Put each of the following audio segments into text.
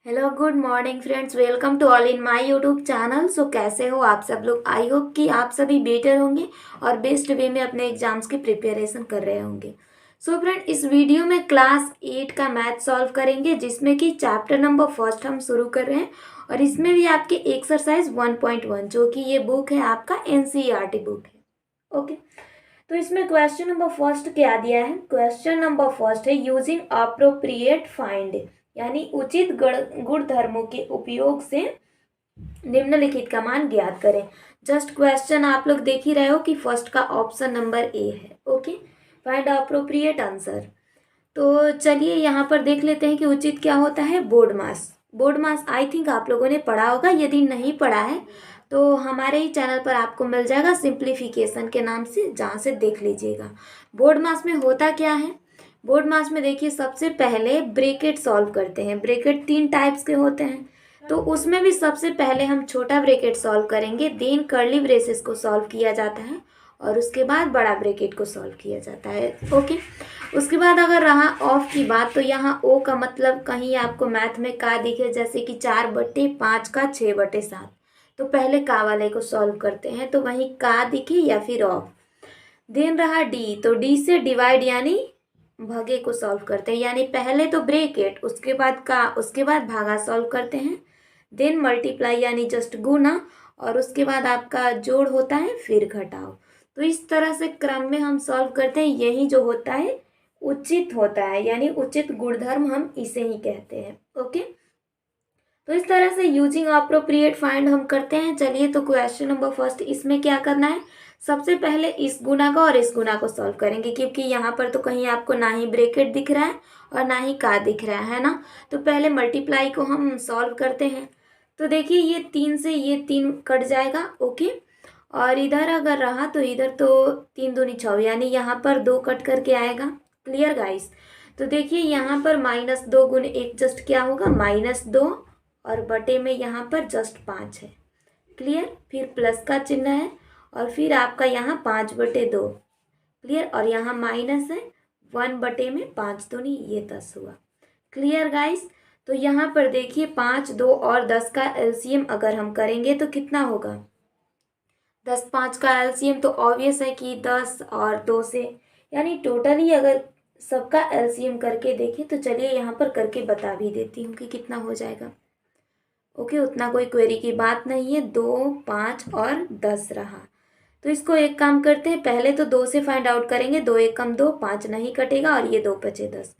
Hello good morning friends, welcome to all in my YouTube channel. So कैसे हो आप सब लोग? आई होप कि आप सभी बेटर होंगे और बेस्ट वे में अपने एग्जाम्स की प्रिपरेशन कर रहे होंगे। सो फ्रेंड, इस वीडियो में क्लास 8 का मैथ सॉल्व करेंगे, जिसमें कि चैप्टर नंबर फर्स्ट हम शुरू कर रहे हैं। और इसमें भी आपके एक्सरसाइज 1.1 जो कि ये बुक है आपका एनसीईआरटी बुक है। ओके, तो इसमें क्वेश्चन नंबर फर्स्ट क्या दिया है? क्वेश्चन नंबर फर्स्ट है यूजिंग अप्रोप्रिएट फाइंड, यानी उचित गुण धर्मों के उपयोग से निम्नलिखित का मान ज्ञात करें। जस्ट क्वेश्चन आप लोग देख ही रहे हो कि फर्स्ट का ऑप्शन नंबर ए है। Okay, find appropriate answer. तो चलिए यहाँ पर देख लेते हैं कि उचित क्या होता है। Board mass. Board mass I think आप लोगों ने पढ़ा होगा, यदि नहीं पढ़ा है तो हमारे ही चैनल पर आपको मिल जाएगा सिंप्लीफिकेशन के नाम से, जहाँ से देख लीजिएगा। बोर्ड मास में होता क्या है? बोर्ड मास में देखिए, सबसे पहले ब्रैकेट सॉल्व करते हैं। ब्रैकेट 3 टाइप्स के होते हैं, तो उसमें भी सबसे पहले हम छोटा ब्रैकेट सॉल्व करेंगे, देन कर्ली ब्रेसेस को सॉल्व किया जाता है और उसके बाद बड़ा ब्रैकेट को सॉल्व किया जाता है। ओके, उसके बाद अगर रहा ऑफ की बात, तो यहाँ ओ का मतलब कहीं आपको मैथ में का दिखे, जैसे कि 4/5 का 6/7, तो पहले का वाले को सॉल्व करते हैं, तो वहीं का दिखे या फिर ऑफ। देन रहा डी, तो डी से डिवाइड यानी भगे को सॉल्व करते हैं, यानी पहले तो ब्रैकेट, उसके बाद का, उसके बाद भागा सॉल्व करते हैं। देन मल्टीप्लाई यानी जस्ट गुना, और उसके बाद आपका जोड़ होता है, फिर घटाओ। तो इस तरह से क्रम में हम सॉल्व करते हैं। यही जो होता है उचित होता है, यानी उचित गुणधर्म हम इसे ही कहते हैं। ओके, तो इस तरह से यूजिंग अप्रोप्रिएट फाइंड हम करते हैं। चलिए, तो क्वेश्चन नंबर फर्स्ट, इसमें क्या करना है? सबसे पहले इस गुना का और इस गुना को सॉल्व करेंगे, क्योंकि यहाँ पर तो कहीं आपको ना ही ब्रैकेट दिख रहा है और ना ही का दिख रहा है ना। तो पहले मल्टीप्लाई को हम सॉल्व करते हैं। तो देखिए, ये 3 से ये 3 कट जाएगा। ओके, और इधर अगर रहा तो इधर तो 3 दूनी 6, यानी यहाँ पर 2 कट करके आएगा। Clear guys? तो देखिए, यहाँ पर -2 गुने 1 जस्ट क्या होगा? -2, और बटे में यहाँ पर जस्ट 5 है। क्लियर? फिर प्लस का चिन्ह है और फिर आपका यहाँ 5/2। क्लियर? और यहाँ माइनस है, 1 में 5 दूनी ये 10 हुआ। Clear guys? तो यहाँ पर देखिए, 5, 2 और 10 का एलसीएम अगर हम करेंगे तो कितना होगा? 10, 5 का एलसीएम तो ऑब्वियस है कि 10 और 2 से, यानी टोटली अगर सबका एलसीएम करके देखें तो चलिए यहाँ पर करके बता भी देती हूँ कि कितना हो जाएगा। ओके, उतना कोई क्वेरी की बात नहीं है। 2, 5 और 10 रहा, तो इसको एक काम करते हैं, पहले तो 2 से फाइंड आउट करेंगे। 2 एक कम 2, 5 नहीं कटेगा और ये 2 बचे 10।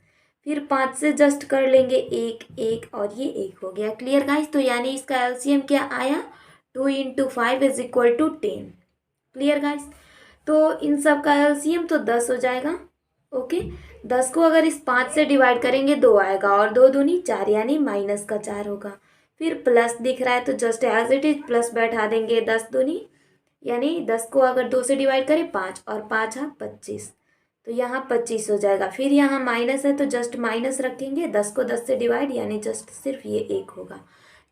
फिर 5 से जस्ट कर लेंगे 1, 1 और ये 1 हो गया। Clear guys? तो यानी इसका एलसीएम क्या आया? 2 × 5 = 10। Clear guys? तो इन सब का एलसीएम तो 10 हो जाएगा। ओके, 10 को अगर इस 5 से डिवाइड करेंगे 2 आएगा, और 2 दूनी 4, यानी -4 होगा। फिर प्लस दिख रहा है तो just as it is plus बैठा देंगे। 10 दूनी, यानी 10 को अगर 2 से डिवाइड करें 5, और 5 है 25, तो यहाँ 25 हो जाएगा। फिर यहाँ माइनस है तो जस्ट माइनस रखेंगे। 10 को 10 से डिवाइड, यानी जस्ट सिर्फ ये 1 होगा।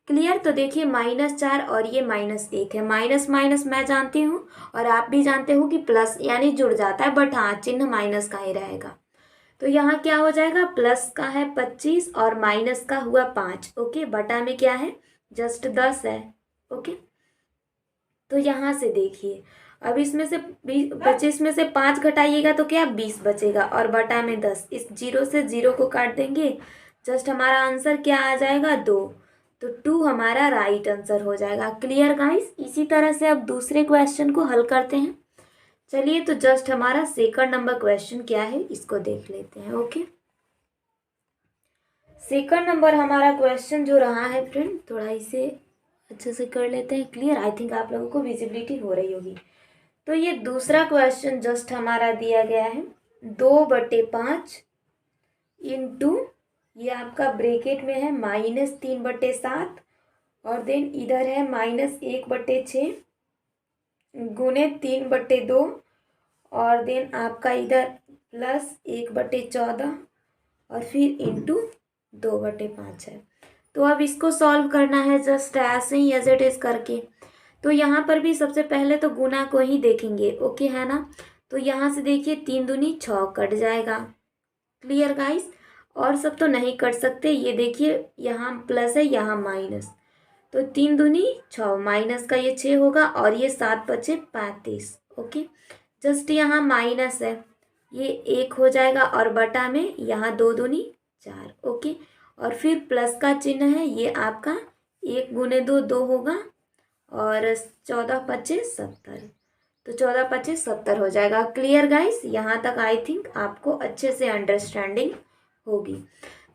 क्लियर? तो देखिए, -4 और ये -1 है। माइनस माइनस मैं जानती हूँ और आप भी जानते हो कि प्लस यानी जुड़ जाता है, बट हाँ, चिन्ह माइनस का ही रहेगा। तो यहाँ क्या हो जाएगा? प्लस का है 25 और माइनस का हुआ 5। ओके, बटा में क्या है? जस्ट 10 है। ओके, तो यहाँ से देखिए, अब इसमें से 25 में से 5 घटाइएगा तो क्या? 20 बचेगा, और बटा में 10। इस 0 से 0 को काट देंगे, जस्ट हमारा आंसर क्या आ जाएगा? 2। तो 2 हमारा राइट आंसर हो जाएगा। Clear guys? इसी तरह से अब दूसरे क्वेश्चन को हल करते हैं। चलिए, तो जस्ट हमारा सेकंड नंबर क्वेश्चन क्या है इसको देख लेते हैं। ओके, सेकंड नंबर हमारा क्वेश्चन जो रहा है फ्रेंड, थोड़ा इसे अच्छे से कर लेते हैं क्लियर। आई थिंक आप लोगों को विजिबिलिटी हो रही होगी। तो ये दूसरा क्वेश्चन जस्ट हमारा दिया गया है, 2/5 इंटू, ये आपका ब्रैकेट में है -3/7, और देन इधर है -1/6 गुने 3/2, और देन आपका इधर +1/14, और फिर इंटू 2/5 है। तो अब इसको सॉल्व करना है जस्ट ऐसे ही एज इट इज करके। तो यहाँ पर भी सबसे पहले तो गुना को ही देखेंगे। ओके है ना? तो यहाँ से देखिए, 3 दूनी 6 कट जाएगा। Clear guys? और सब तो नहीं कर सकते। ये देखिए यहाँ प्लस है यहाँ माइनस, तो 3 दूनी 6, माइनस का ये 6 होगा और ये 7 बचे 35। ओके, जस्ट यहाँ माइनस है, ये 1 हो जाएगा और बटा में यहाँ 2 दूनी 4। ओके, और फिर प्लस का चिन्ह है, ये आपका 1 गुने 2 2 होगा और 14 पच्चे 70, तो 14 पच्चे 70 हो जाएगा। क्लियर गाइस, यहाँ तक आई थिंक आपको अच्छे से अंडरस्टैंडिंग होगी।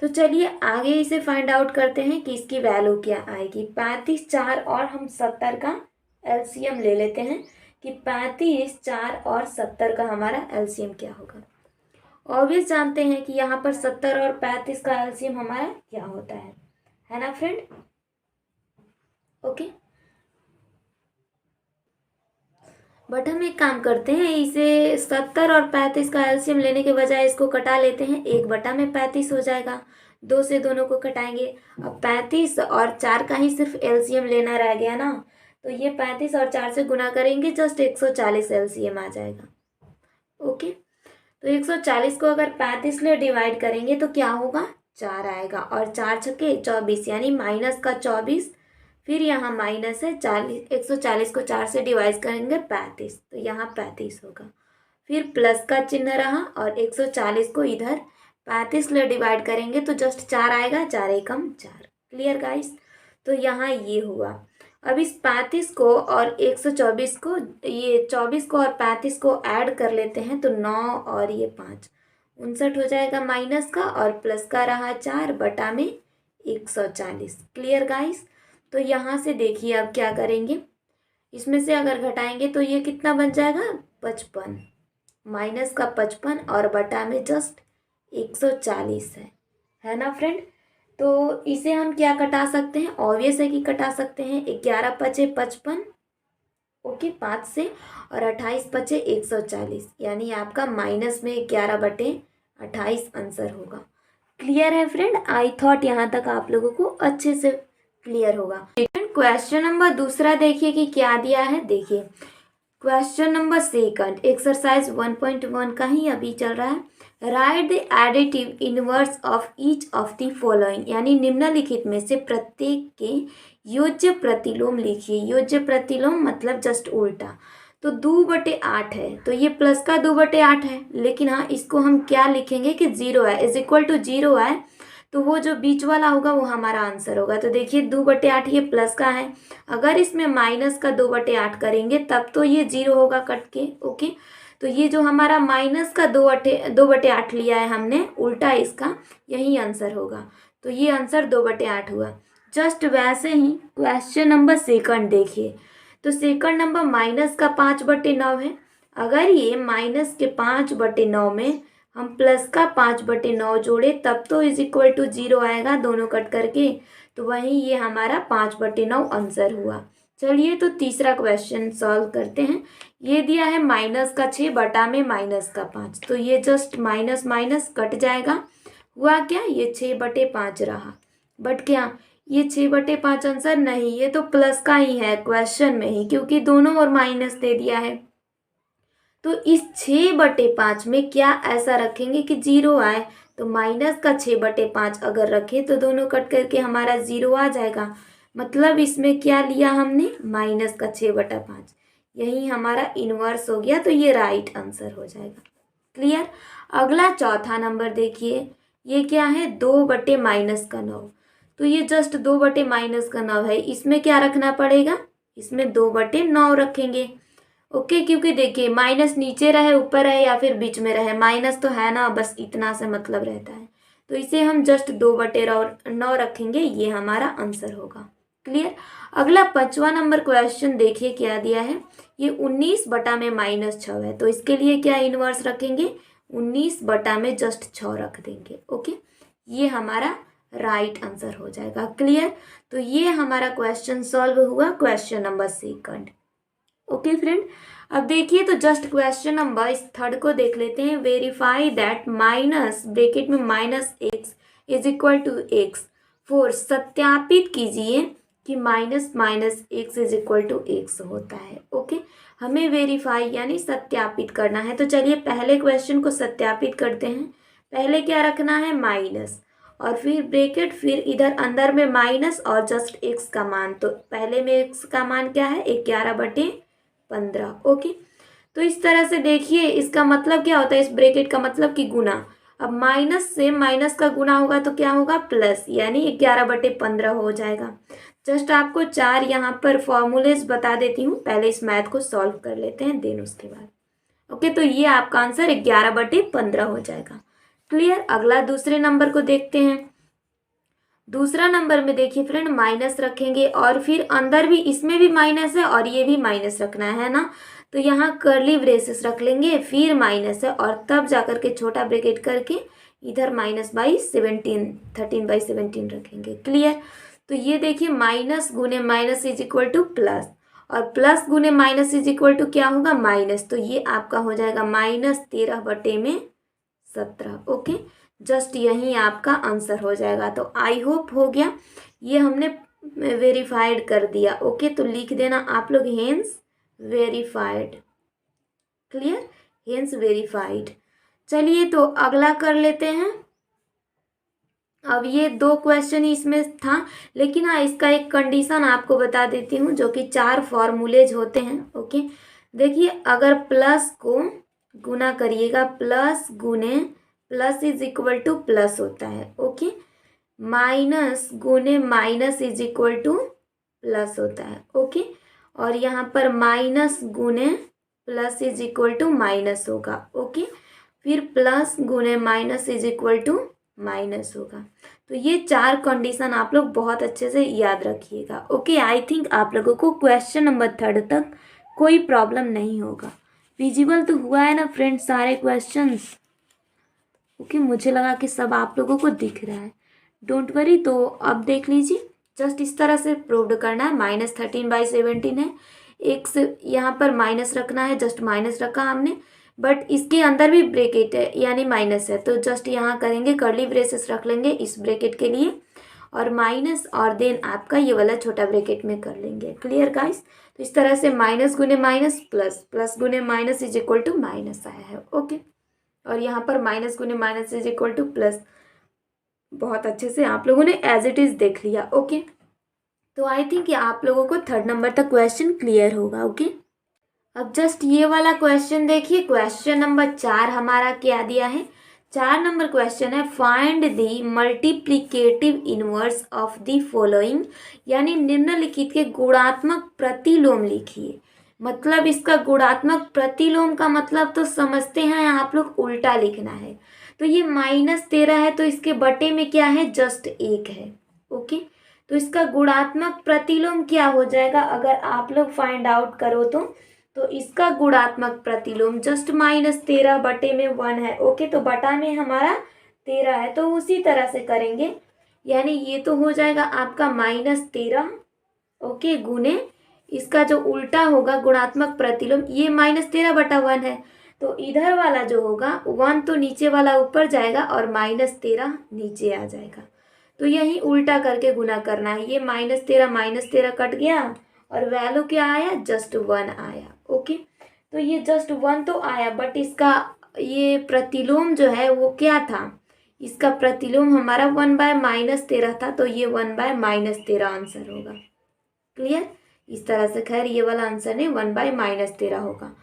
तो चलिए आगे इसे फाइंड आउट करते हैं कि इसकी वैल्यू क्या आएगी। 35 4 और हम 70 का एलसीएम ले लेते हैं कि 35 4 और 70 का हमारा एलसीएम क्या होगा। ऑब्वियस जानते हैं कि यहाँ पर 70 और 35 का एलसीएम हमारा क्या होता है ना फ्रेंड। ओके, बट हम एक काम करते हैं, इसे 70 और 35 का एलसीएम लेने के बजाय इसको कटा लेते हैं। 1 बटा में 35 हो जाएगा, 2 से दोनों को कटाएंगे। अब 35 और 4 का ही सिर्फ एलसीएम लेना रह गया ना, तो ये 35 और 4 से गुना करेंगे, जस्ट 140 एलसीएम आ जाएगा। ओके, तो 140 को अगर 35 ले डिवाइड करेंगे तो क्या होगा, 4 आएगा और 4 छक्के 24, यानी माइनस का 24। फिर यहाँ माइनस है 40, 140 को 4 से डिवाइड करेंगे 35, तो यहाँ 35 होगा। फिर प्लस का चिन्ह रहा और 140 को इधर 35 ले डिवाइड करेंगे तो जस्ट 4 आएगा, 4 एकम 4। क्लियर गाइस, तो यहाँ ये हुआ। अब इस 35 को और 124 को, ये 24 को और 35 को ऐड कर लेते हैं, तो 9 और ये 5 59 हो जाएगा माइनस का, और प्लस का रहा 4 बटा में 140। क्लियर गाइस, तो यहाँ से देखिए अब क्या करेंगे, इसमें से अगर घटाएंगे तो ये कितना बन जाएगा, 55, माइनस का 55 और बटा में जस्ट 140 है ना फ्रेंड। तो इसे हम क्या कटा सकते हैं, ऑब्वियस है कि कटा सकते हैं। 11 पचे 55, ओके 5 से, और 28 पचे 140, यानी आपका माइनस में 11/28 आंसर होगा। क्लियर है फ्रेंड, आई थॉट यहाँ तक आप लोगों को अच्छे से क्लियर होगा। क्वेश्चन नंबर दूसरा देखिए कि क्या दिया है। देखिए क्वेश्चन नंबर सेकंड, एक्सरसाइज 1.1 का ही अभी चल रहा है। Right the additive inverse of each of the following, यानी निम्नलिखित में से प्रत्येक के योज्य प्रतिलोम लिखिए। योज्य प्रतिलोम मतलब जस्ट उल्टा। तो 2/8 है, तो ये प्लस का 2/8 है, लेकिन हाँ इसको हम क्या लिखेंगे कि 0 है, इज इक्वल टू 0 है, तो वो जो बीच वाला होगा वो हमारा आंसर होगा। तो देखिए 2/8 ये प्लस का है, अगर इसमें माइनस का 2/8 करेंगे तब तो ये 0 होगा कट के। ओके, तो ये जो हमारा माइनस का 2/8 लिया है हमने उल्टा, इसका यही आंसर होगा। तो ये आंसर 2/8 हुआ। जस्ट वैसे ही क्वेश्चन नंबर सेकंड देखिए, तो सेकंड नंबर माइनस का 5/9 है। अगर ये माइनस के 5/9 में हम प्लस का 5/9 जोड़े तब तो इज इक्वल टू 0 आएगा, दोनों कट करके, तो वहीं ये हमारा 5/9 आंसर हुआ। चलिए तो तीसरा क्वेश्चन सॉल्व करते हैं। ये दिया है माइनस का 6 बटा में माइनस का 5, तो ये जस्ट माइनस माइनस कट जाएगा। हुआ क्या, ये 6/5 रहा, बट क्या ये 6/5 आंसर नहीं, ये तो प्लस का ही है क्वेश्चन में ही, क्योंकि दोनों और माइनस दे दिया है। तो इस 6/5 में क्या ऐसा रखेंगे कि 0 आए, तो माइनस का 6/5 अगर रखें तो दोनों कट करके हमारा 0 आ जाएगा। मतलब इसमें क्या लिया हमने, माइनस का 6/5, यही हमारा इनवर्स हो गया, तो ये राइट आंसर हो जाएगा। क्लियर। अगला चौथा नंबर देखिए, ये क्या है, 2/-9, तो ये जस्ट 2/-9 है, इसमें क्या रखना पड़ेगा, इसमें 2/9 रखेंगे। ओके, क्योंकि देखिए माइनस नीचे रहे ऊपर रहे या फिर बीच में रहे, माइनस तो है ना, बस इतना से मतलब रहता है, तो इसे हम जस्ट 2/9 रखेंगे, ये हमारा आंसर होगा। क्लियर। अगला 5वां नंबर क्वेश्चन देखिए क्या दिया है, ये 19 बटा में -6 है, तो इसके लिए क्या इनवर्स रखेंगे, 19 बटा में जस्ट 6 रख देंगे। ओके, ये हमारा राइट आंसर हो जाएगा। क्लियर। तो ये हमारा क्वेश्चन सॉल्व हुआ, question number second. Okay friend, अब देखिए तो जस्ट क्वेश्चन नंबर इस थर्ड को देख लेते हैं। वेरीफाई दैट माइनस ब्रैकेट में -x is equal to x। 4 सत्यापित कीजिए कि -x is equal to x होता है। ओके, हमें वेरीफाई यानी सत्यापित करना है। तो चलिए पहले क्वेश्चन को सत्यापित करते हैं। पहले क्या रखना है, माइनस, और फिर ब्रैकेट, फिर इधर अंदर में माइनस और जस्ट x का मान। तो पहले में x का मान क्या है, 11/15। ओके, तो इस तरह से देखिए इसका मतलब क्या होता है, इस ब्रैकेट का मतलब कि गुना। अब माइनस से माइनस का गुना होगा तो क्या होगा, प्लस, यानी 11/15 हो जाएगा। जस्ट आपको 4 यहाँ पर फॉर्मूलेज बता देती हूँ, पहले इस मैथ को सॉल्व कर लेते हैं, देन उसके बाद। ओके, तो ये आपका आंसर 11/15 हो जाएगा। क्लियर। अगला दूसरे नंबर को देखते हैं। दूसरा नंबर में देखिए फ्रेंड, माइनस रखेंगे और फिर अंदर भी, इसमें भी माइनस है और ये भी माइनस रखना है ना, तो यहाँ कर्ली ब्रेसेस रख लेंगे, फिर माइनस है और तब जाकर के छोटा ब्रैकेट करके इधर -/17, 13/17 रखेंगे। क्लियर। तो ये देखिए माइनस गुने minus is equal to plus, और प्लस गुने माइनस इज इक्वल टू क्या होगा, माइनस। तो ये आपका हो जाएगा -13/17। ओके, जस्ट यही आपका आंसर हो जाएगा। तो आई होप हो गया, ये हमने वेरीफाइड कर दिया। ओके, तो लिख देना आप लोग hence verified. Clear, hence verified. चलिए तो अगला कर लेते हैं। अब ये 2 क्वेश्चन ही इसमें था, लेकिन हाँ इसका एक कंडीशन आपको बता देती हूँ, जो कि 4 फॉर्मूलेज होते हैं। ओके, देखिए अगर प्लस को गुना करिएगा, प्लस गुने plus is equal to plus होता है। ओके, माइनस गुने minus is equal to plus होता है। ओके, और यहाँ पर माइनस गुने plus is equal to minus होगा। ओके, फिर प्लस गुने minus is equal to minus होगा। तो ये 4 कंडीशन आप लोग बहुत अच्छे से याद रखिएगा। ओके, आई थिंक आप लोगों को क्वेश्चन नंबर 3 तक कोई प्रॉब्लम नहीं होगा। विजिबल तो हुआ है ना फ्रेंड्स सारे क्वेश्चंस? ओके, मुझे लगा कि सब आप लोगों को दिख रहा है। डोंट वरी, तो अब देख लीजिए, जस्ट इस तरह से प्रूव्ड करना है। -13/17 है, एक से यहाँ पर माइनस रखना है, जस्ट माइनस रखा हमने, बट इसके अंदर भी ब्रैकेट है यानी माइनस है, तो जस्ट यहाँ करेंगे, कर्ली ब्रेसेस रख लेंगे इस ब्रैकेट के लिए, और माइनस, और देन आपका ये वाला छोटा ब्रैकेट में कर लेंगे। Clear guys. तो इस तरह से माइनस गुने माइनस प्लस, प्लस गुने minus is equal to minus आया है। ओके, और यहाँ पर माइनस गुने minus is equal to plus. बहुत अच्छे से आप लोगों ने एज इट इज देख लिया। ओके, तो आई थिंक आप लोगों को 3rd नंबर तक क्वेश्चन क्लियर होगा। ओके, अब जस्ट ये वाला क्वेश्चन देखिए, क्वेश्चन नंबर 4 हमारा क्या दिया है। 4 नंबर क्वेश्चन है, find the multiplicative inverse of the following, यानी निम्नलिखित के गुणात्मक प्रतिलोम लिखिए। मतलब इसका गुणात्मक प्रतिलोम का मतलब तो समझते हैं आप लोग, उल्टा लिखना है। तो ये -13 है, तो इसके बटे में क्या है, जस्ट 1 है। ओके, तो इसका गुणात्मक प्रतिलोम क्या हो जाएगा, अगर आप लोग फाइंड आउट करो तो इसका गुणात्मक प्रतिलोम जस्ट -13 बटे में 1 है। ओके, तो बटा में हमारा 13 है, तो उसी तरह से करेंगे, यानी ये तो हो जाएगा आपका -13। ओके, गुने इसका जो उल्टा होगा गुणात्मक प्रतिलोम, ये -13/1 है, तो इधर वाला जो होगा 1 तो नीचे वाला ऊपर जाएगा और -13 नीचे आ जाएगा। तो यही उल्टा करके गुना करना है। ये -13 कट गया और वैल्यू क्या आया, जस्ट 1 आया। ओके, तो ये जस्ट 1 तो आया, बट इसका ये प्रतिलोम जो है वो क्या था, इसका प्रतिलोम हमारा 1/-13 था, तो ये 1/-13 आंसर होगा। क्लियर। इस तरह से, खैर ये वाला आंसर नहीं, 1/-13 होगा।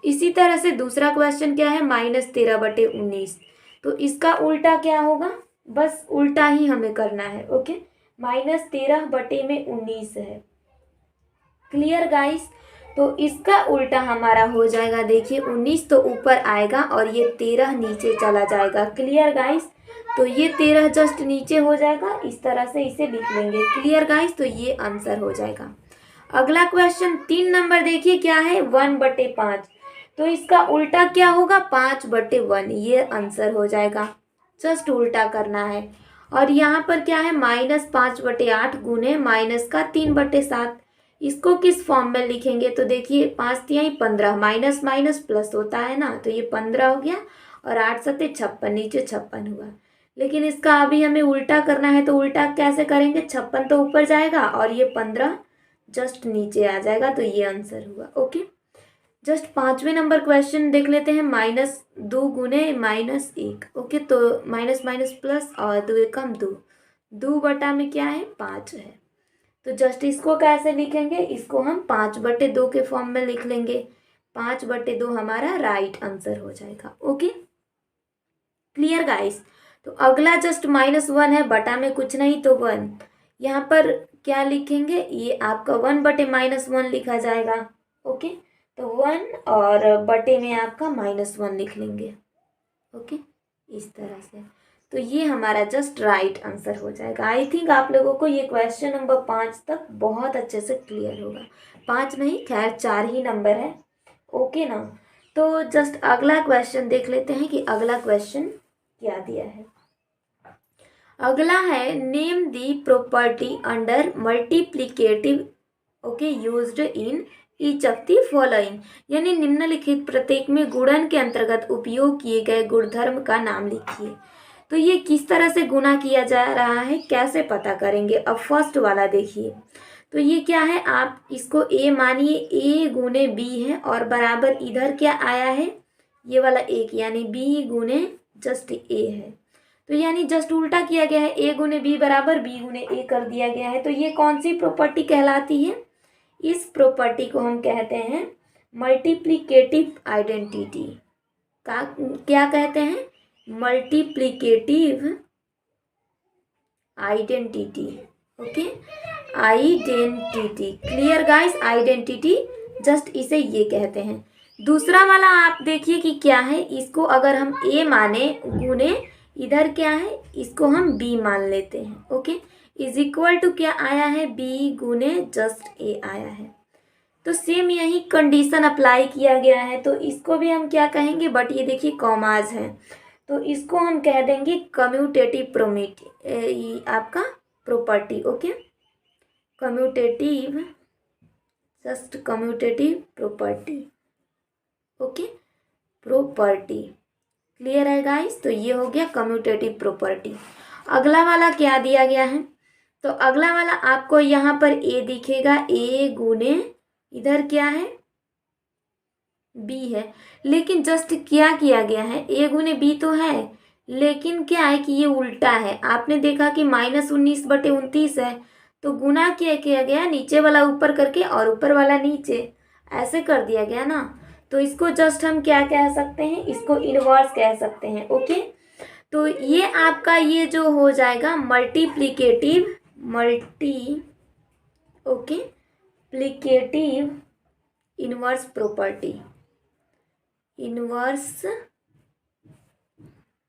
इसी तरह से दूसरा क्वेश्चन क्या है, -13/19, तो इसका उल्टा क्या होगा, बस उल्टा ही हमें करना है। ओके, -13/19 है। Clear guys. तो इसका उल्टा हमारा हो जाएगा, देखिए 19 तो ऊपर आएगा और ये 13 नीचे चला जाएगा। Clear guys. तो ये 13 जस्ट नीचे हो जाएगा, इस तरह से इसे लिख लेंगे। क्लियर गाइस, तो ये आंसर हो जाएगा। अगला क्वेश्चन 3 नंबर देखिए क्या है, 1/5, तो इसका उल्टा क्या होगा, 5/1, ये आंसर हो जाएगा। जस्ट उल्टा करना है। और यहाँ पर क्या है, -5/8 गुने माइनस का 3/7, इसको किस फॉर्म में लिखेंगे, तो देखिए 5×3 = 15, माइनस माइनस प्लस होता है ना, तो ये 15 हो गया, और 8×7 = 56, नीचे 56 हुआ। लेकिन इसका अभी हमें उल्टा करना है, तो उल्टा कैसे करेंगे, 56 तो ऊपर जाएगा और ये 15 जस्ट नीचे आ जाएगा, तो ये आंसर हुआ। ओके, जस्ट 5वें नंबर क्वेश्चन देख लेते हैं। -2 गुने -1। ओके, तो माइनस माइनस प्लस और 2 एकम 2, 2 बटा में क्या है 5 है। तो जस्ट इसको कैसे लिखेंगे, इसको हम 5/2 के फॉर्म में लिख लेंगे। 5/2 हमारा राइट आंसर हो जाएगा। Okay, clear guys. तो अगला जस्ट -1 है, बटा में कुछ नहीं तो 1। यहाँ पर क्या लिखेंगे, ये आपका 1/-1 लिखा जाएगा। ओके, तो 1 और बटे में आपका -1 लिख लेंगे। ओके, इस तरह से। तो ये हमारा जस्ट राइट आंसर हो जाएगा। आई थिंक आप लोगों को ये क्वेश्चन नंबर 5 तक बहुत अच्छे से क्लियर होगा। 5 नहीं, खैर 4 ही नंबर है। ओके ना। तो जस्ट अगला क्वेश्चन देख लेते हैं कि अगला क्वेश्चन क्या दिया है। अगला है name the property under multiplicative okay used in each of the following, यानी निम्नलिखित प्रत्येक में गुणन के अंतर्गत उपयोग किए गए गुणधर्म का नाम लिखिए। तो ये किस तरह से गुणा किया जा रहा है, कैसे पता करेंगे। अब फर्स्ट वाला देखिए, तो ये क्या है, आप इसको ए मानिए, ए गुने बी है और बराबर इधर क्या आया है, ये वाला 1, यानी बी गुने जस्ट ए है। तो यानी जस्ट उल्टा किया गया है, ए गुने बी बराबर बी गुने ए कर दिया गया है। तो ये कौन सी प्रॉपर्टी कहलाती है, इस प्रॉपर्टी को हम कहते हैं मल्टीप्लिकेटिव आइडेंटिटी का, क्या कहते हैं, multiplicative identity. Okay, identity, clear guys, identity just इसे ये कहते हैं। दूसरा वाला आप देखिए कि क्या है, इसको अगर हम ए माने गुने इधर क्या है, इसको हम बी मान लेते हैं। ओके, इज इक्वल टू क्या आया है, बी गुने जस्ट ए आया है। तो सेम यही कंडीशन अप्लाई किया गया है। तो इसको भी हम क्या कहेंगे, बट ये देखिए कॉमाज है, तो इसको हम कह देंगे कम्यूटेटिव प्रोमिटी आपका property. Okay, commutative, just commutative property. Okay, property, clear है गाइस। तो ये हो गया कम्यूटेटिव प्रॉपर्टी। अगला वाला क्या दिया गया है, तो अगला वाला आपको यहाँ पर ए दिखेगा, ए गुने इधर क्या है बी है, लेकिन जस्ट क्या किया गया है, ए गुने बी तो है, लेकिन क्या है कि ये उल्टा है। आपने देखा कि -19/29 है, तो गुना क्या किया गया, नीचे वाला ऊपर करके और ऊपर वाला नीचे, ऐसे कर दिया गया ना। तो इसको जस्ट हम क्या कह सकते हैं, इसको इनवर्स कह सकते हैं। ओके, तो ये आपका ये जो हो जाएगा मल्टीप्लिकेटिव प्लिकेटिव inverse property, inverse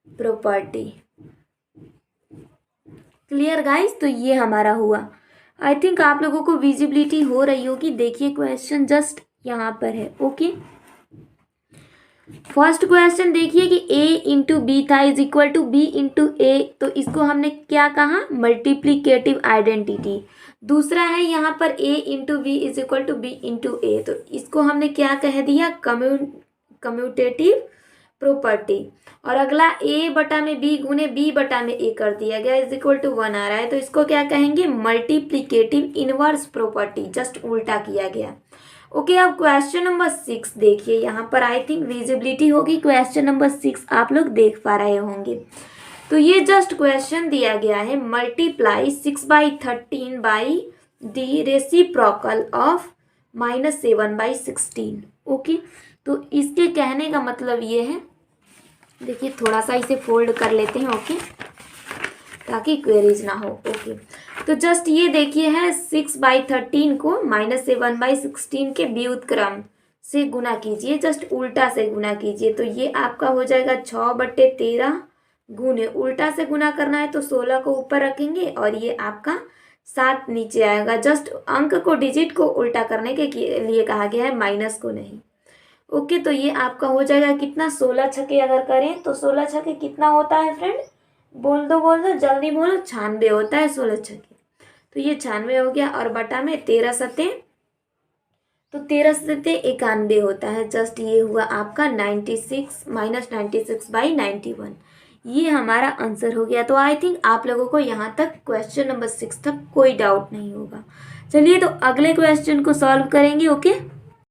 property, clear guys. तो ये हमारा हुआ। आई थिंक आप लोगों को विजिबिलिटी हो रही होगी। देखिए क्वेश्चन जस्ट यहाँ पर है। ओके, फर्स्ट क्वेश्चन देखिए कि a इंटू बी था is equal to B into A, तो इसको हमने क्या कहा, मल्टीप्लिकेटिव आइडेंटिटी। दूसरा है यहाँ पर a into B is equal to B into A, तो इसको हमने क्या कह दिया, कम्यूटेटिव प्रॉपर्टी। और अगला a बटा में b गुने b बटा में a कर दिया गया इज इक्वल टू 1 आ रहा है, तो इसको क्या कहेंगे, मल्टीप्लिकेटिव इनवर्स प्रॉपर्टी, जस्ट उल्टा किया गया। ओके, अब क्वेश्चन नंबर 6 देखिए, यहाँ पर आई थिंक विजिबिलिटी होगी। क्वेश्चन नंबर 6 आप लोग देख पा रहे होंगे। तो ये जस्ट क्वेश्चन दिया गया है, multiply 6/13 by the reciprocal of -7/16। Okay, तो इसके कहने का मतलब ये है, देखिए थोड़ा सा इसे फोल्ड कर लेते हैं। ओके, ताकि क्वेरीज ना हो। ओके, तो जस्ट ये देखिए है 6/13 को -7/16 के व्युत्क्रम से गुना कीजिए, जस्ट उल्टा से गुना कीजिए। तो ये आपका हो जाएगा 6/13 गुने, उल्टा से गुना करना है तो 16 को ऊपर रखेंगे और ये आपका 7 नीचे आएगा। जस्ट अंक को, डिजिट को उल्टा करने के लिए कहा गया है, माइनस को नहीं। ओके, तो ये आपका हो जाएगा कितना, 16 छक्के अगर करें तो 16 छक्के कितना होता है फ्रेंड, बोल दो जल्दी बोलो, 96 होता है 16 छक्के। तो ये 96 हो गया और बटा में 13 सत्ते, तो 13 सत्ते 91 होता है। जस्ट ये हुआ आपका 96 -96/91, ये हमारा आंसर हो गया। तो आई थिंक आप लोगों को यहाँ तक क्वेश्चन नंबर 6 तक कोई डाउट नहीं होगा। चलिए, तो अगले क्वेश्चन को सॉल्व करेंगे। ओके।